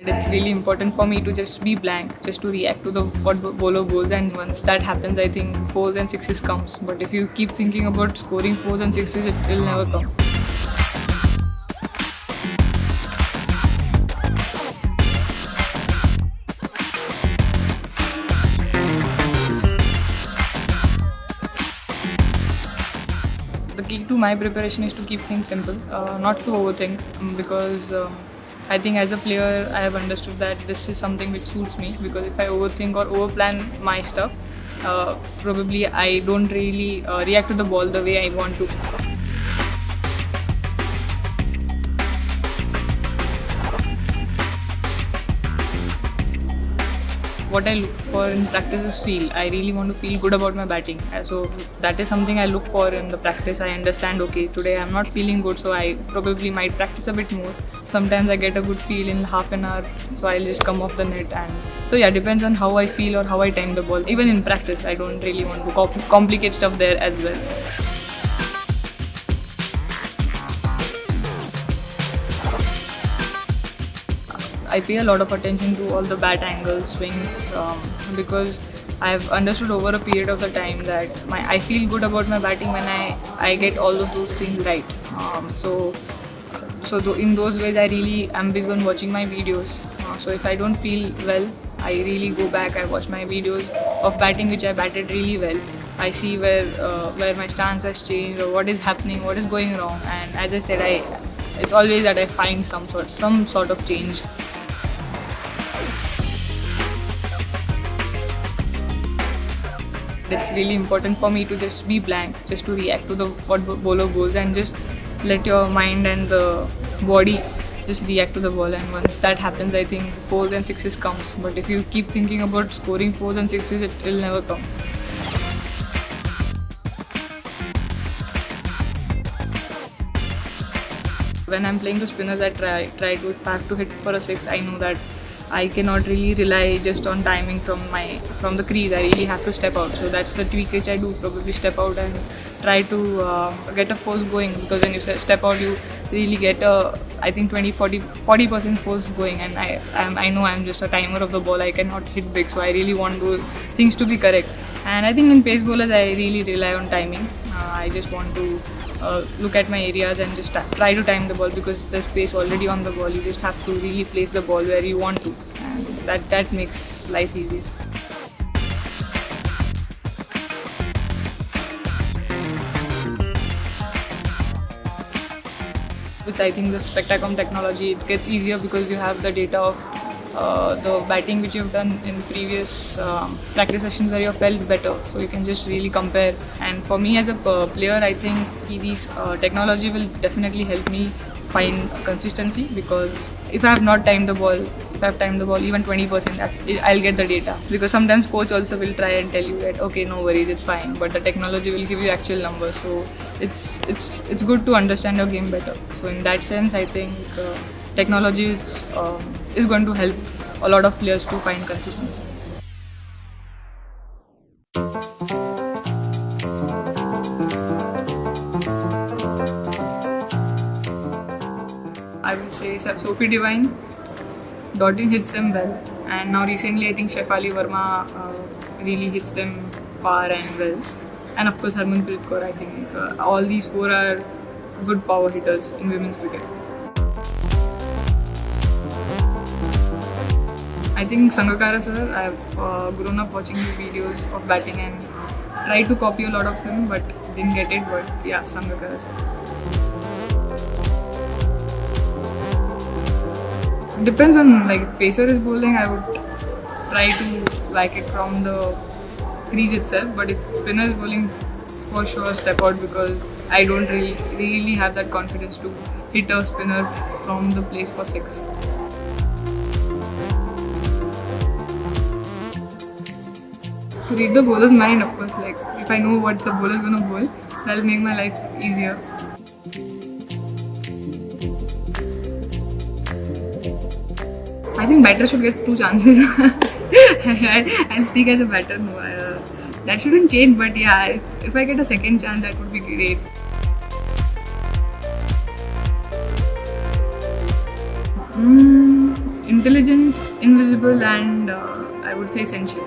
It's really important for me to just be blank, just to react to the what bowler bowls, and once that happens, I think fours and sixes comes. But if you keep thinking about scoring fours and sixes, it will never come. The key to my preparation is to keep things simple, not to overthink, because I think as a player I have understood that this is something which suits me, because if I overthink or overplan my stuff, probably I don't really react to the ball the way I want to. What I look for in practice is feel. I really want to feel good about my batting. So that is something I look for in the practice. I understand, okay, today I'm not feeling good, so I probably might practice a bit more. Sometimes I get a good feel in half an hour, so I'll just come off the net. And so yeah, depends on how I feel or how I time the ball. Even in practice, I don't really want to complicate stuff there as well. I pay a lot of attention to all the bat angles, swings, because I've understood over a period of the time that I feel good about my batting when I get all of those things right. In those ways, I really am big on watching my videos. So if I don't feel well, I really go back. I watch my videos of batting which I batted really well. I see where my stance has changed or what is happening, what is going wrong. And as I said, it's always that I find some sort of change. It's really important for me to just be blank, just to react to the what bowler bowls, and just let your mind and the body just react to the ball. And once that happens, I think fours and sixes comes. But if you keep thinking about scoring fours and sixes, it will never come. When I'm playing to spinners, I try to, if I have to hit for a six, I know that I cannot really rely just on timing from the crease. I really have to step out. So that's the tweak which I do. Probably step out and try to get a force going, because when you step out, you really get I think 40% force going. And I know I'm just a timer of the ball. I cannot hit big, so I really want those things to be correct. And I think in pace bowlers, I really rely on timing. I just want to look at my areas and just try to time the ball, because there's space already on the ball. You just have to really place the ball where you want to, and that makes life easier. With, I think, the Spectacom technology, it gets easier because you have the data of the batting which you've done in previous practice sessions where you felt better, so you can just really compare. And for me as a player, I think these technology will definitely help me find consistency, because if I have not timed the ball, if I have timed the ball even 20%, I'll get the data, because sometimes coach also will try and tell you that okay, no worries, it's fine, but the technology will give you actual numbers. So it's good to understand your game better. So in that sense, I think technology is going to help a lot of players to find consistency. I would say Sophie Devine. Dotting hits them well, and now recently I think Shefali Verma really hits them far and well, and of course Harmanpreet Kaur. I think all these four are good power hitters in women's cricket. I think Sangakkara sir, I've grown up watching his videos of batting and tried to copy a lot of him, but didn't get it. But yeah, Sangakkara sir. Depends on, like, if pacer is bowling, I would try to like it from the crease itself. But if spinner is bowling, for sure step out, because I don't really have that confidence to hit a spinner from the place for six. To read the bowler's mind, of course, like if I know what the bowler is going to bowl, that'll make my life easier. I think batter should get 2 chances. I'll speak as a batter. No, that shouldn't change, but yeah, if I get a second chance, that would be great. In intelligent, invisible, and I would say essential.